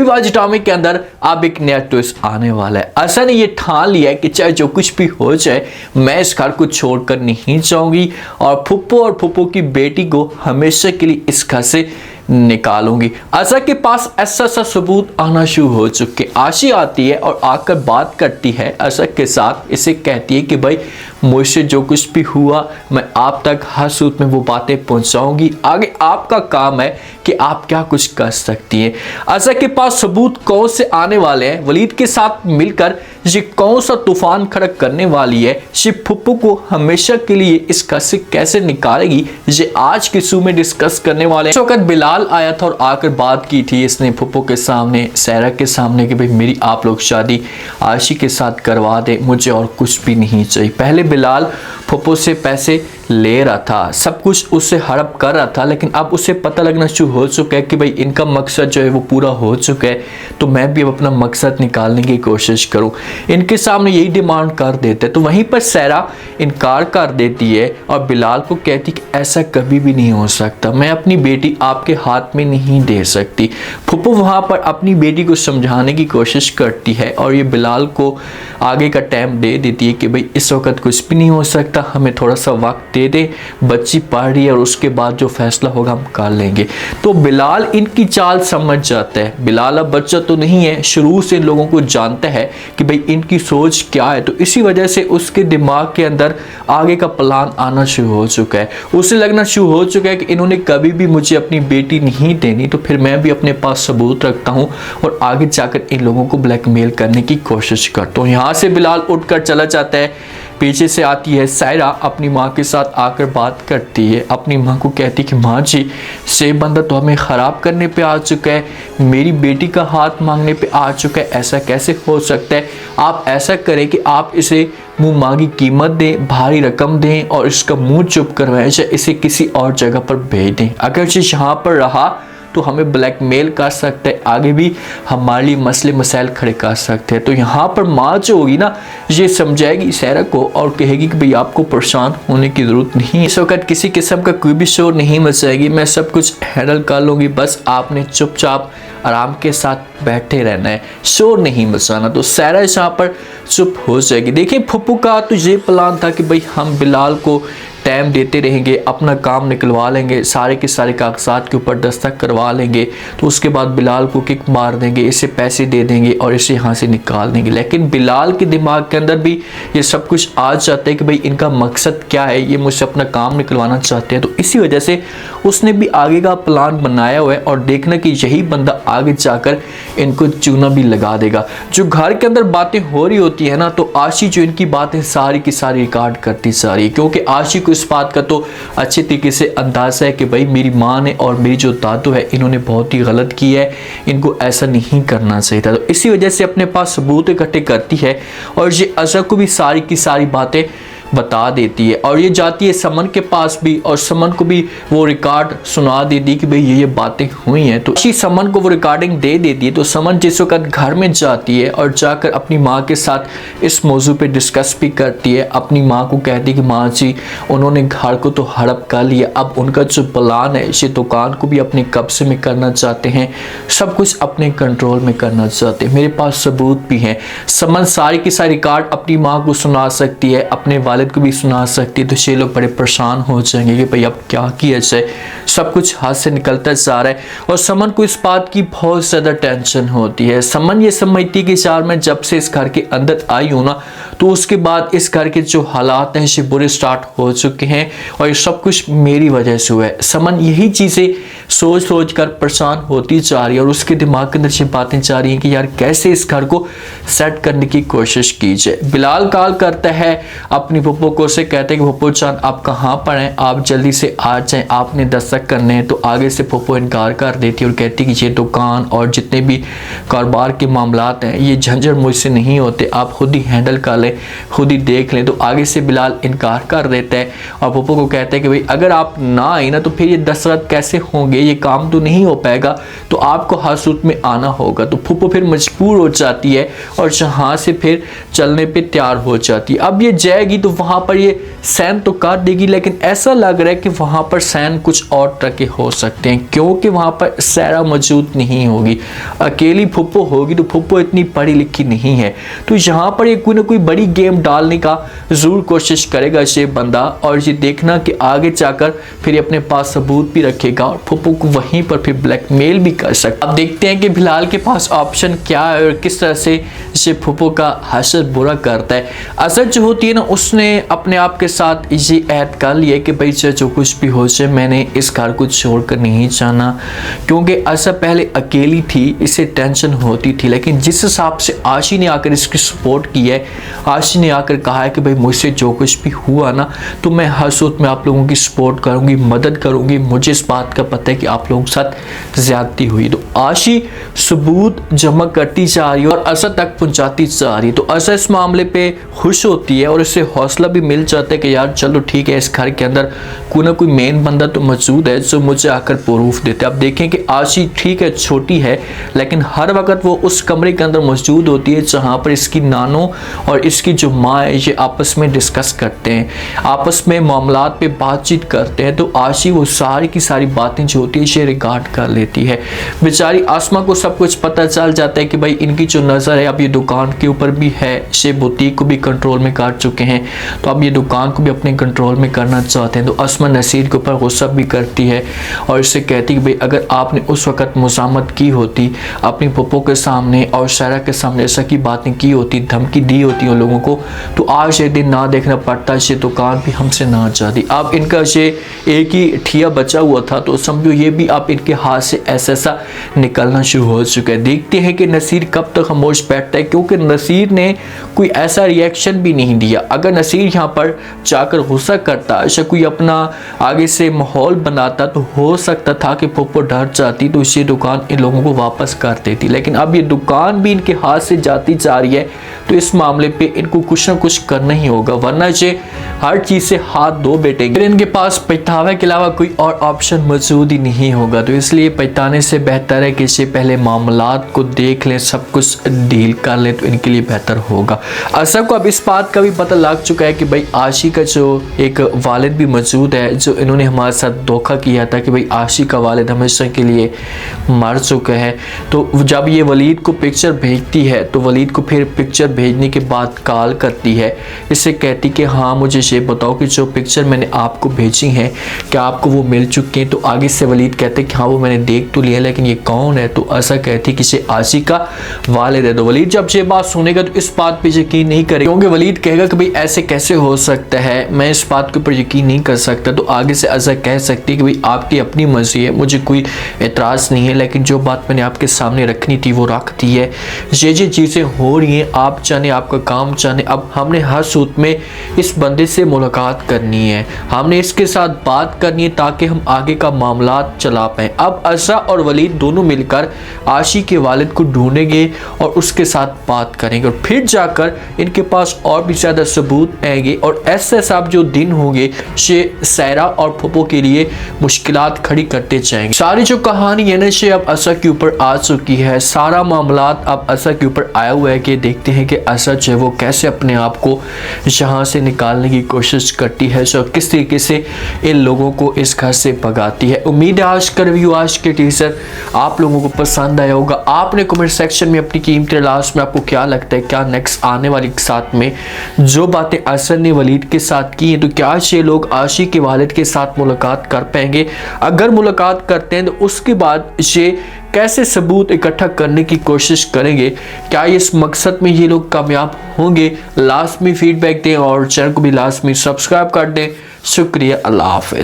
आज ड्रामे के अंदर अब एक नया ट्विस्ट आने वाला है। आशा ने ये ठान लिया है कि चाहे जो कुछ भी हो जाए मैं इस घर को छोड़कर नहीं जाऊंगी और फुप्पो की बेटी को हमेशा के लिए इस घर से निकालूंगी। आशा के पास ऐसा सबूत आना शुरू हो चुके। आशी आती है और आकर बात करती है आशा के साथ, इसे कहती है कि भाई मुझसे जो कुछ भी हुआ मैं आप तक हर सूरत में वो बातें पहुंचाऊंगी। आगे आपका काम है कि आप क्या कुछ कर सकती हैं। आशा के पास सबूत कौन से आने वाले हैं, वलीद के साथ मिलकर ये कौन सा तूफान खड़ा करने वाली है, ये फुप्पो को हमेशा के लिए इस घर से कैसे निकालेगी, ये आज के शो में डिस्कस करने वाले हैं। इस वक्त बिलाल आया था और आकर बात की थी इसने फुप्पो के सामने, सहरा के सामने कि भाई मेरी आप लोग शादी आशी के साथ करवा दे, मुझे और कुछ भी नहीं चाहिए। पहले बिलाल फुप्पो से पैसे ले रहा था, सब कुछ उससे हड़प कर रहा था, लेकिन अब उसे पता लगना शुरू हो चुका है कि भाई इनका मकसद जो है वो पूरा हो चुका है, तो मैं भी अब अपना मकसद निकालने की कोशिश करूं। इनके सामने यही डिमांड कर देते, तो वहीं पर सहरा इनकार कर देती है और बिलाल को कहती कि ऐसा कभी भी नहीं हो सकता, मैं अपनी बेटी आपके हाथ में नहीं दे सकती। फुप्पो वहां पर अपनी बेटी को समझाने की कोशिश करती है और ये बिलाल को आगे का टाइम दे देती है कि भाई इस वक्त कुछ भी नहीं हो सकता, हमें थोड़ा सा वक्त दे दे, बच्ची पढ़ रही है और उसके बाद जो फैसला होगा हम कर लेंगे। तो बिलाल इनकी चाल समझ जाता है। बिलाल अब बच्चा तो नहीं है, शुरू से इन लोगों को जानता है कि भाई इनकी सोच क्या है, तो इसी वजह से उसके दिमाग के अंदर आगे का प्लान आना शुरू हो चुका है। उसे लगना शुरू हो चुका है कि इन्होंने कभी भी मुझे अपनी बेटी नहीं देनी, तो फिर मैं भी अपने पास सबूत रखता हूँ और आगे जाकर इन लोगों को ब्लैकमेल करने की कोशिश करता हूँ। यहाँ से बिलाल उठकर चला जाता है। पीछे से आती है सायरा, अपनी माँ के साथ आकर बात करती है, अपनी माँ को कहती है कि माँ जी से बंदा तो हमें ख़राब करने पे आ चुका है, मेरी बेटी का हाथ मांगने पे आ चुका है, ऐसा कैसे हो सकता है। आप ऐसा करें कि आप इसे मुँह मांगी कीमत दें, भारी रकम दें और इसका मुँह चुप करवाएं, इसे किसी और जगह पर भेज दें। अगर ये यहाँ पर रहा तो हमें ब्लैकमेल कर सकते हैं, आगे भी हमारे लिए मसले मसाइल खड़े कर सकते हैं। तो यहाँ पर माँ जो होगी ना, ये समझाएगी सहरा को और कहेगी कि भाई आपको परेशान होने की ज़रूरत नहीं, इस वक्त किसी किस्म का कोई भी शोर नहीं मचाएगी, मैं सब कुछ हैंडल कर लूँगी, बस आपने चुपचाप आराम के साथ बैठे रहना है, शोर नहीं मचाना। तो सहरा यहाँ पर चुप हो जाएगी। देखिए फुप्पो का तो ये प्लान था कि भाई हम बिलाल को टाइम देते रहेंगे, अपना काम निकलवा लेंगे, सारे के सारे कागजात के ऊपर दस्तखत करवा लेंगे, तो उसके बाद बिलाल को किक मार देंगे, इसे पैसे दे देंगे और इसे यहाँ से निकाल देंगे। लेकिन बिलाल के दिमाग के अंदर भी ये सब कुछ आ जाता है कि भाई इनका मकसद क्या है, ये मुझसे अपना काम निकलवाना चाहते हैं। तो इसी वजह से उसने भी आगे का प्लान बनाया हुआ है और देखना कि यही बंदा आगे जाकर इनको चूना भी लगा देगा। जो घर के अंदर बातें हो रही होती है ना, तो आशी जो इनकी बातें सारी की सारी रिकॉर्ड करती जा रही है, क्योंकि आशी को इस बात का तो अच्छे तरीके से अंदाजा है कि भाई मेरी माँ ने और मेरी जो दादू है इन्होंने बहुत ही गलत किया है, इनको ऐसा नहीं करना चाहिए था। तो इसी वजह से अपने पास सबूत इकट्ठे करती है और ये अजहर को भी सारी की सारी बातें बता देती है और ये जाती है समन के पास भी और समन को भी वो रिकॉर्ड सुना देती है कि भाई ये बातें हुई हैं। तो इसी समन को वो रिकॉर्डिंग दे देती है। तो समन जिस वक्त घर में जाती है और जाकर अपनी माँ के साथ इस मौजू पे डिस्कस भी करती है, अपनी माँ को कहती है कि माँ जी उन्होंने घर को तो हड़प कर लिया, अब उनका जो प्लान है इसे दुकान को भी अपने कब्जे में करना चाहते हैं, सब कुछ अपने कंट्रोल में करना चाहते हैं, मेरे पास सबूत भी हैं। समन सारी की सारी रिकॉर्ड अपनी माँ को सुना सकती है, अपने वालिद को भी सुना सकती है। तो ये लोग बड़े परेशान हो जाएंगे कि भाई अब क्या किया जाए, सब कुछ हाथ से निकलता जा रहा है और समन को इस बात की बहुत ज़्यादा टेंशन होती है। समन ये समझती है कि यार मैं जब से इस घर के अंदर आई हूँ ना, तो उसके बाद इस घर के जो हालात हैं ये बुरे स्टार्ट हो चुके हैं और ये सब कुछ मेरी वजह से हुआ है। समन यही चीज़ें सोच सोच कर परेशान होती जा रही है और उसके दिमाग के अंदर ये बातें जा रही हैं कि यार कैसे इस घर को सेट करने की कोशिश की जाए। बिलाल कॉल करता है अपनी फुप्पो को, से कहते हैं कि फुप्पो चांद आप कहाँ पर हैं, आप जल्दी से आ जाएं, आपने दस्तक करने हैं। तो आगे से फुप्पो इनकार कर देती है और कहती है कि ये दुकान और जितने भी कारोबार के मामलात हैं ये झंझट मुझसे नहीं होते, आप खुद ही हैंडल कर लें, खुद ही देख लें। तो आगे से बिलाल इनकार कर देता है और फुप्पो को कहता है कि भाई अगर आप ना आई ना तो फिर ये दस्तखत कैसे होंगे, ये काम तो नहीं हो पाएगा, तो आपको हर सूरत में आना होगा। तो फुप्पो फिर मजबूर हो जाती है और जहाँ से फिर चलने पे तैयार हो जाती है। अब ये जाएगी तो वहां पर ये सैन तो काट देगी, लेकिन ऐसा लग रहा है कि वहां पर सैन कुछ और तरह के हो सकते हैं, क्योंकि वहां पर सायरा मौजूद नहीं होगी, अकेली फुप्पो होगी। तो फुप्पो इतनी पढ़ी लिखी नहीं है, तो यहाँ पर ये कोई ना कोई बड़ी गेम डालने का जरूर कोशिश करेगा ये बंदा, और ये देखना कि आगे जाकर फिर अपने पास सबूत भी रखेगा और फुप्पो को वहीं पर फिर ब्लैकमेल भी कर सकता। अब देखते हैं कि बिलाल के पास ऑप्शन क्या है और किस तरह से ये फुप्पो का हशर बुरा करता है। असद जो होती है ना, उसने अपने आप के साथ ये ऐड कर लिया कि भाई जो कुछ भी हो जाए मैंने इस घर को छोड़कर नहीं जाना, क्योंकि असद पहले अकेली थी, इसे टेंशन होती थी। लेकिन जिस हिसाब से आशी ने आकर इसकी सपोर्ट की है, आशी ने आकर कहा है कि भाई मुझसे जो कुछ भी हुआ ना तो मैं हर सूरत में आप लोगों की सपोर्ट करूंगी, मदद करूंगी, मुझे इस बात का पता है कि आप लोगों के साथ ज्यादती हुई। तो आशी सबूत जमा करती जा रही है और असद तक पहुंचाती जा रही है। तो असद इस मामले पे खुश होती है और इससे हौसला भी मिल जाता है कि यार चलो ठीक है, इस घर के अंदर कोई ना कोई मेन बंदा तो मौजूद है जो मुझे आकर प्रूफ देते हैं। अब देखें कि आशी ठीक है छोटी है, लेकिन हर वक्त वो उस कमरे के अंदर मौजूद होती है जहाँ पर इसकी नानो और इसकी जो माँ है ये आपस में डिस्कस करते हैं, आपस में मामलात पे बातचीत करते हैं। तो आशी वो सारी की सारी बातें जो होती है ये रिकॉर्ड कर लेती है। बेचारी आसमा को सब कुछ पता चल जाता है कि भाई इनकी जो नज़र है अब ये दुकान के ऊपर भी है, ये बुटीक को भी कंट्रोल में कर चुके हैं, तो अब ये दुकान को भी अपने कंट्रोल में करना चाहते हैं। तो आसमा नसीर के ऊपर गुस्सा भी करती है और इससे कहती है कि भाई अगर आपने उस वक्त मुज़ामत की होती अपनी पप्पो के सामने और सायरा के सामने ऐसा की बातें की होती, धमकी दी होती उन लोगों को, तो आज ये दिन ना देखना पड़ता, ये दुकान भी हमसे ना जाती। अब इनका ये एक ही ठिया बचा हुआ था, तो समझो ये भी अब इनके हाथ से ऐसा निकलना शुरू हो चुका है। देखते हैं कि नसीर कब तक खामोश बैठता है, क्योंकि नसीर ने कोई ऐसा रिएक्शन भी नहीं दिया। अगर नसीर यहाँ पर जाकर गुस्सा करता या कोई अपना आगे से माहौल बनाता तो हो सकता था कि पप्पो डर जाती तो ये दुकान इन लोगों को वापस कर देती। लेकिन अब ये दुकान भी इनके हाथ से जाती जा रही है, तो इस मामले पे इनको कुछ ना कुछ करना ही होगा, वरना ये हर चीज से हाथ धो बैठेंगे, फिर इनके पास पछतावे के अलावा कोई और ऑप्शन मौजूद ही नहीं होगा। तो इसलिए पछताने से बेहतर है कि इसे पहले मामलात को देख लें, सब कुछ डील कर लें, तो इनके लिए बेहतर होगा। असद को अब इस बात का भी पता लग चुका है कि भाई आशी का जो एक वालिद भी मौजूद है, जो इन्होंने हमारे साथ धोखा किया था कि भाई आशी का वालिद हमेशा के लिए मर चुका है। तो जब ये वलीद को पिक्चर भेजती है तो वलीद को फिर पिक्चर भेजने के बाद कॉल करती है, इससे कहती कि हाँ मुझे ये बताओ कि जो पिक्चर मैंने आपको भेजी हैं क्या आपको वो मिल चुके हैं। तो आगे से वलीद कहते कि हाँ वो मैंने देख तो लिया, लेकिन ये कौन है। तो ऐसा कहती कि ये आशी का वालिद है। तो वलीद जब ये बात सुनेगा तो इस बात पे यकीन नहीं करेगा, क्योंकि वलीद कहेगा कि भाई ऐसे कैसे हो सकता है, मैं इस बात के ऊपर यकीन नहीं कर सकता। तो आगे से ऐसा कह सकती है कि भाई आपकी अपनी मर्जी है, मुझे कोई एतराज़ नहीं है, लेकिन जो बात मैंने आपके सामने रखनी थी वो रख दी है। ये चीज़ें हो रही हैं, आप जाने आपका काम जाने। अब हमने हर सूरत में इस बंदे से मुलाकात करनी है, हमने इसके साथ बात करनी है ताकि हम आगे का मामला चला पाएँ। अब असरा और वलीद दोनों मिलकर आशी के वालिद को ढूंढेंगे और उसके साथ बात करेंगे, और फिर जाकर इनके पास और भी ज़्यादा सबूत आएंगे और ऐसे साहब जो दिन होंगे ये सायरा और फुप्पो के लिए मुश्किलात खड़ी करते जाएंगे। सारी जो कहानी है ना ये अब असद के ऊपर आ चुकी है, सारा मामलात अब असद के ऊपर आया हुआ है कि देखते हैं कि असद जो है वो कैसे अपने आप को यहाँ से निकालने की कोशिश करती है, जो किस तरीके से इन लोगों को इस घर से भगाती है। उम्मीद है आज का रिव्यू, आज के टीजर आप लोगों को पसंद आया होगा। आपने कमेंट सेक्शन में अपनी कीमती लास्ट में आपको क्या लगता है, क्या नेक्स्ट आने वाली के साथ में जो बातें असद ने वलीद के साथ की हैं, तो क्या ये लोग आशी के वालिद के साथ मुलाकात कर पाएंगे? अगर मुलाकात करते हैं तो उसके बाद ये कैसे सबूत इकट्ठा करने की कोशिश करेंगे? क्या इस मकसद में ये लोग कामयाब होंगे? लास्ट में फीडबैक दें और चैनल को भी लास्ट में सब्सक्राइब कर दें। शुक्रिया, अल्लाह हाफिज़।